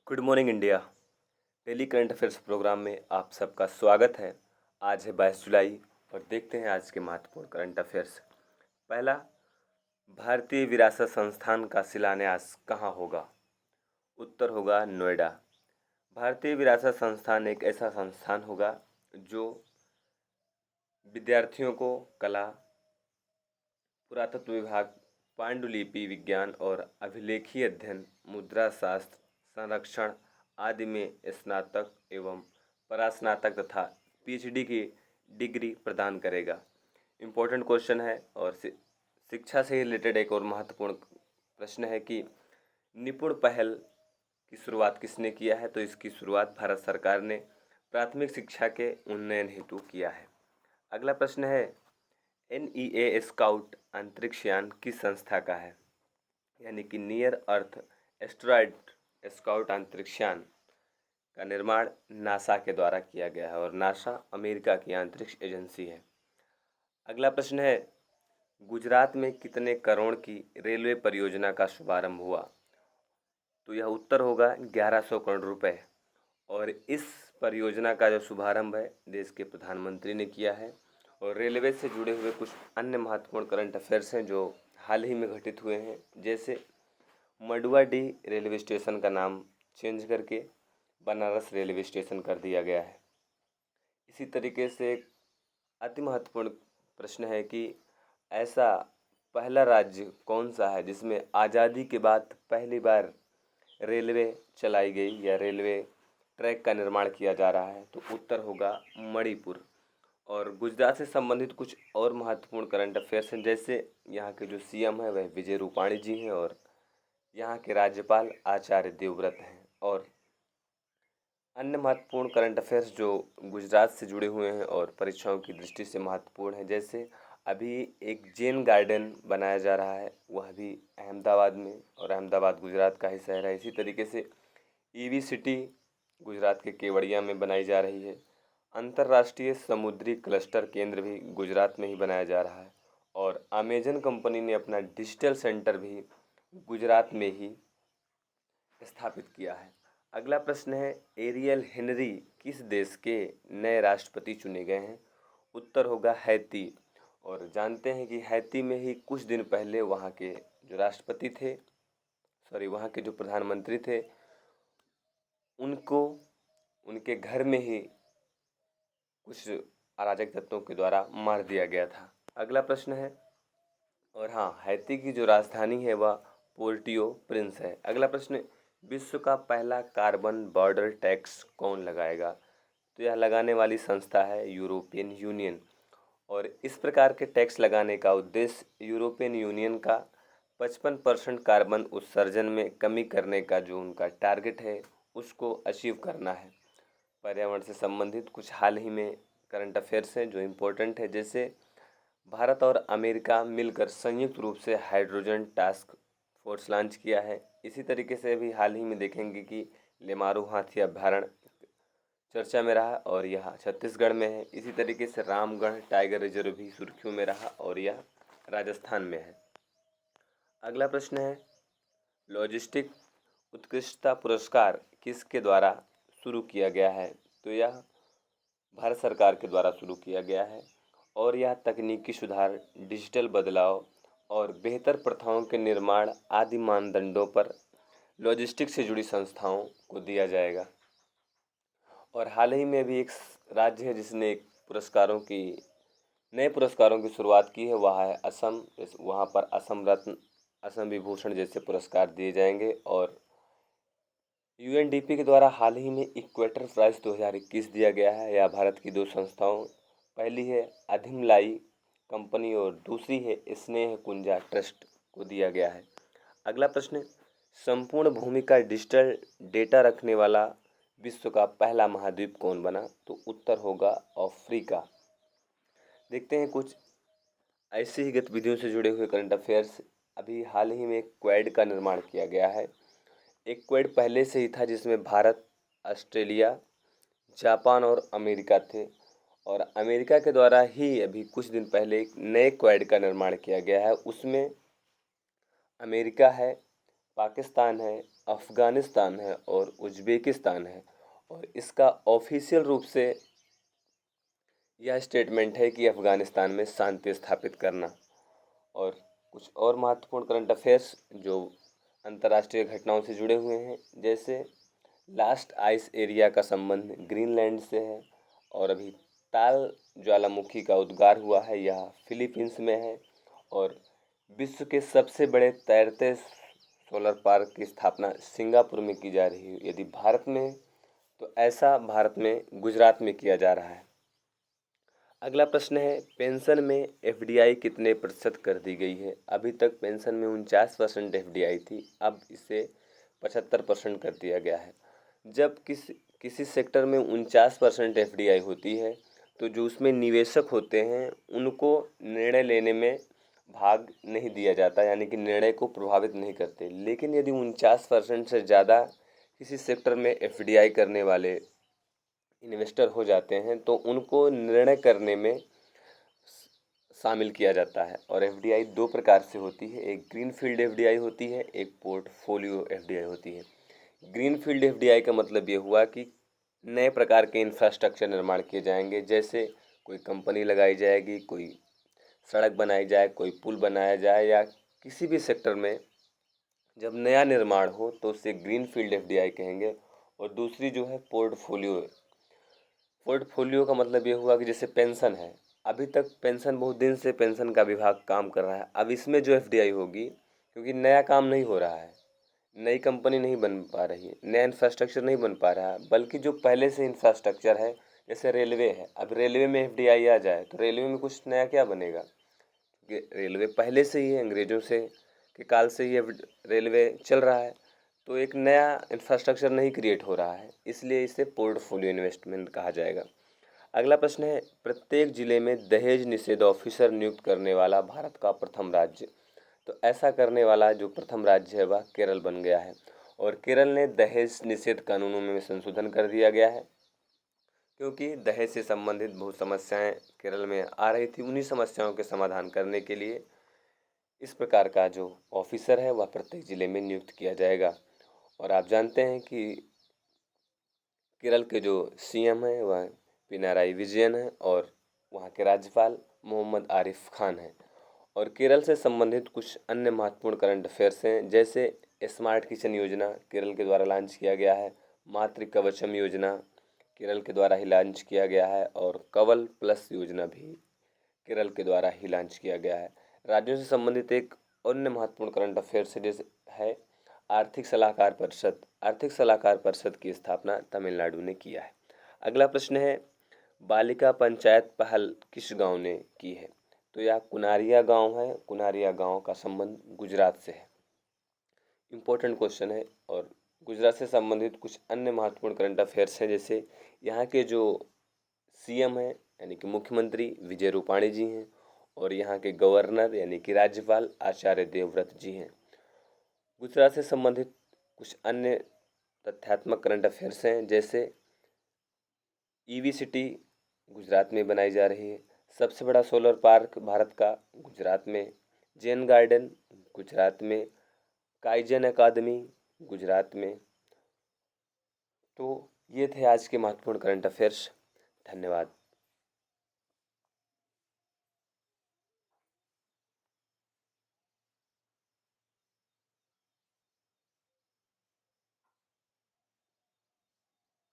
Good morning India. Daily current affairs programme में आप सबका स्वागत है। आज है 22 जुलाई और देखते हैं आज के महत्वपूर्ण करंट अफेयर्स। पहला, भारतीय विरासत संस्थान का शिलान्यास कहाँ होगा? उत्तर होगा नोएडा। भारतीय विरासत संस्थान एक ऐसा संस्थान होगा जो विद्यार्थियों को कला, पुरातत्व विभाग, पांडुलिपि विज्ञान और अभिलेखीय अध्ययन, मुद्रा शास्त्र, संरक्षण आदि में स्नातक एवं परास्नातक तथा पीएचडी की डिग्री प्रदान करेगा। इम्पोर्टेंट क्वेश्चन है और शिक्षा से रिलेटेड एक और महत्वपूर्ण प्रश्न है कि निपुण पहल की शुरुआत किसने किया है? तो इसकी शुरुआत भारत सरकार ने प्राथमिक शिक्षा के उन्नयन हेतु किया है। अगला प्रश्न है, NEA स्काउट अंतरिक्ष यान किस संस्था का है? यानी कि नियर अर्थ एस्ट्रॉयड स्काउट अंतरिक्ष यान का निर्माण नासा के द्वारा किया गया है और नासा अमेरिका की अंतरिक्ष एजेंसी है। अगला प्रश्न है, गुजरात में कितने करोड़ की रेलवे परियोजना का शुभारंभ हुआ? तो यह उत्तर होगा 1100 करोड़ रुपए। और इस परियोजना का जो शुभारंभ है देश के प्रधानमंत्री ने किया है। और रेलवे से जुड़े हुए कुछ अन्य महत्वपूर्ण करंट अफेयर्स हैं जो हाल ही में घटित हुए हैं, जैसे मडुआडी रेलवे स्टेशन का नाम चेंज करके बनारस रेलवे स्टेशन कर दिया गया है। इसी तरीके से एक अति महत्वपूर्ण प्रश्न है कि ऐसा पहला राज्य कौन सा है जिसमें आज़ादी के बाद पहली बार रेलवे चलाई गई या रेलवे ट्रैक का निर्माण किया जा रहा है? तो उत्तर होगा मणिपुर। और गुजरात से संबंधित कुछ और महत्वपूर्ण करंट अफेयर्स हैं, जैसे यहाँ के जो सीएम है वह विजय रूपाणी जी हैं और यहाँ के राज्यपाल आचार्य देवव्रत हैं। और अन्य महत्वपूर्ण करंट अफेयर्स जो गुजरात से जुड़े हुए हैं और परीक्षाओं की दृष्टि से महत्वपूर्ण है, जैसे अभी एक जैन गार्डन बनाया जा रहा है, वह भी अहमदाबाद में, और अहमदाबाद गुजरात का ही शहर है। इसी तरीके से ईवी सिटी गुजरात के केवड़िया में बनाई जा रही है। अंतर्राष्ट्रीय समुद्री क्लस्टर केंद्र भी गुजरात में ही बनाया जा रहा है। और अमेजन कंपनी ने अपना डिजिटल सेंटर भी गुजरात में ही स्थापित किया है। अगला प्रश्न है, एरियल हेनरी किस देश के नए राष्ट्रपति चुने गए हैं? उत्तर होगा हैती। और जानते हैं कि हैती में ही कुछ दिन पहले वहाँ के जो राष्ट्रपति थे, वहाँ के जो प्रधानमंत्री थे, उनको उनके घर में ही कुछ अराजक तत्वों के द्वारा मार दिया गया था। अगला प्रश्न है, और हाँ, हैती की जो राजधानी है वह पोर्टियो प्रिंस है। अगला प्रश्न, विश्व का पहला कार्बन बॉर्डर टैक्स कौन लगाएगा? तो यह लगाने वाली संस्था है यूरोपियन यूनियन। और इस प्रकार के टैक्स लगाने का उद्देश्य यूरोपियन यूनियन का 55% कार्बन उत्सर्जन में कमी करने का जो उनका टारगेट है उसको अचीव करना है। पर्यावरण से संबंधित कुछ हाल ही में करंट अफेयर्स हैं जो इम्पोर्टेंट है, जैसे भारत और अमेरिका मिलकर संयुक्त रूप से हाइड्रोजन टास्क फोर्स लॉन्च किया है। इसी तरीके से अभी हाल ही में देखेंगे कि लेमारू हाथी अभ्यारण्य चर्चा में रहा और यह छत्तीसगढ़ में है। इसी तरीके से रामगढ़ टाइगर रिजर्व भी सुर्खियों में रहा और यह राजस्थान में है। अगला प्रश्न है, लॉजिस्टिक उत्कृष्टता पुरस्कार किसके द्वारा शुरू किया गया है? तो यह भारत सरकार के द्वारा शुरू किया गया है और यह तकनीकी सुधार, डिजिटल बदलाव और बेहतर प्रथाओं के निर्माण आदि मानदंडों पर लॉजिस्टिक्स से जुड़ी संस्थाओं को दिया जाएगा। और हाल ही में भी एक राज्य है जिसने नए पुरस्कारों की शुरुआत की है, वह है असम। वहाँ पर असम रत्न, असम विभूषण जैसे पुरस्कार दिए जाएंगे। और यूएनडीपी के द्वारा हाल ही में इक्वेटर प्राइज 2021 दिया गया है। यह भारत की दो संस्थाओं, पहली है अधिमलाई कंपनी और दूसरी है स्नेह कुंजा ट्रस्ट को दिया गया है। अगला प्रश्न, संपूर्ण भूमि का डिजिटल डेटा रखने वाला विश्व का पहला महाद्वीप कौन बना? तो उत्तर होगा अफ्रीका। देखते हैं कुछ ऐसी ही गतिविधियों से जुड़े हुए करंट अफेयर्स। अभी हाल ही में क्वेड का निर्माण किया गया है। एक क्वेड पहले से ही था जिसमें भारत, ऑस्ट्रेलिया, जापान और अमेरिका थे। और अमेरिका के द्वारा ही अभी कुछ दिन पहले एक नए क्वेड का निर्माण किया गया है। उसमें अमेरिका है, पाकिस्तान है, अफ़गानिस्तान है और उज़्बेकिस्तान है। और इसका ऑफिशियल रूप से यह स्टेटमेंट है कि अफ़गानिस्तान में शांति स्थापित करना। और कुछ और महत्वपूर्ण करंट अफेयर्स जो अंतर्राष्ट्रीय घटनाओं से जुड़े हुए हैं, जैसे लास्ट आइस एरिया का संबंध ग्रीनलैंड से है। और अभी ताल ज्वालामुखी का उद्गार हुआ है, यह फिलीपींस में है। और विश्व के सबसे बड़े तैरते सोलर पार्क की स्थापना सिंगापुर में की जा रही है। यदि भारत में, तो ऐसा भारत में गुजरात में किया जा रहा है। अगला प्रश्न है, पेंशन में एफडीआई कितने प्रतिशत कर दी गई है? अभी तक पेंशन में 49% एफडीआई थी, अब इसे 75% कर दिया गया है। जब किसी सेक्टर में 49% एफडीआई होती है, तो जो उसमें निवेशक होते हैं उनको निर्णय लेने में भाग नहीं दिया जाता, यानी कि निर्णय को प्रभावित नहीं करते। लेकिन यदि 49% से ज़्यादा किसी सेक्टर में एफडीआई करने वाले इन्वेस्टर हो जाते हैं, तो उनको निर्णय करने में शामिल किया जाता है। और एफडीआई दो प्रकार से होती है, एक ग्रीन फील्ड एफडीआई होती है, एक पोर्टफोलियो एफडीआई होती है। ग्रीन फील्ड एफडीआई का मतलब ये हुआ कि नए प्रकार के इंफ्रास्ट्रक्चर निर्माण किए जाएंगे, जैसे कोई कंपनी लगाई जाएगी, कोई सड़क बनाई जाए, कोई पुल बनाया जाए, या किसी भी सेक्टर में जब नया निर्माण हो तो उसे ग्रीन फील्ड एफडीआई कहेंगे। और दूसरी जो है पोर्टफोलियो। पोर्टफोलियो का मतलब ये हुआ कि जैसे पेंशन है, अभी तक पेंशन, बहुत दिन से पेंशन का विभाग काम कर रहा है। अब इसमें जो एफडीआई होगी, क्योंकि नया काम नहीं हो रहा है, नई कंपनी नहीं बन पा रही है, नया इंफ्रास्ट्रक्चर नहीं बन पा रहा है, बल्कि जो पहले से इंफ्रास्ट्रक्चर है, जैसे रेलवे है, अब रेलवे में एफडीआई आ जाए तो रेलवे में कुछ नया क्या बनेगा? क्योंकि रेलवे पहले से ही है, अंग्रेजों से के काल से ही रेलवे चल रहा है, तो एक नया इंफ्रास्ट्रक्चर नहीं क्रिएट हो रहा है, इसलिए इसे पोर्टफोलियो इन्वेस्टमेंट कहा जाएगा। अगला प्रश्न है, प्रत्येक जिले में दहेज निषेध ऑफिसर नियुक्त करने वाला भारत का प्रथम राज्य। तो ऐसा करने वाला जो प्रथम राज्य है वह केरल बन गया है। और केरल ने दहेज निषेध कानूनों में संशोधन कर दिया गया है, क्योंकि दहेज से संबंधित बहुत समस्याएं केरल में आ रही थी। उन्हीं समस्याओं के समाधान करने के लिए इस प्रकार का जो ऑफिसर है वह प्रत्येक जिले में नियुक्त किया जाएगा। और आप जानते हैं कि केरल के जो सीएम हैं वह पिनाराई विजयन है और वहाँ के राज्यपाल मोहम्मद आरिफ खान हैं। और केरल से संबंधित कुछ अन्य महत्वपूर्ण करंट अफेयर्स हैं, जैसे स्मार्ट किचन योजना केरल के द्वारा लॉन्च किया गया है, मातृ कवचम योजना केरल के द्वारा ही लॉन्च किया गया है, और कवल प्लस योजना भी केरल के द्वारा ही लॉन्च किया गया है। राज्यों से संबंधित एक अन्य महत्वपूर्ण करंट अफेयर्स जैसे है आर्थिक सलाहकार परिषद। आर्थिक सलाहकार परिषद की स्थापना तमिलनाडु ने किया है। अगला प्रश्न है, बालिका पंचायत पहल किस गांव ने की है? तो यह कुनारिया गांव है। कुनारिया गांव का संबंध गुजरात से है। इम्पोर्टेंट क्वेश्चन है। और गुजरात से संबंधित कुछ अन्य महत्वपूर्ण करंट अफेयर्स हैं, जैसे यहाँ के जो सीएम हैं यानी कि मुख्यमंत्री विजय रूपाणी जी हैं, और यहाँ के गवर्नर यानी कि राज्यपाल आचार्य देवव्रत जी हैं। गुजरात से संबंधित कुछ अन्य तथ्यात्मक करंट अफेयर्स हैं, जैसे ईवी सिटी गुजरात में बनाई जा रही है, सबसे बड़ा सोलर पार्क भारत का गुजरात में, जैन गार्डन गुजरात में, काइजन अकादमी गुजरात में। तो ये थे आज के महत्वपूर्ण करंट अफेयर्स। धन्यवाद।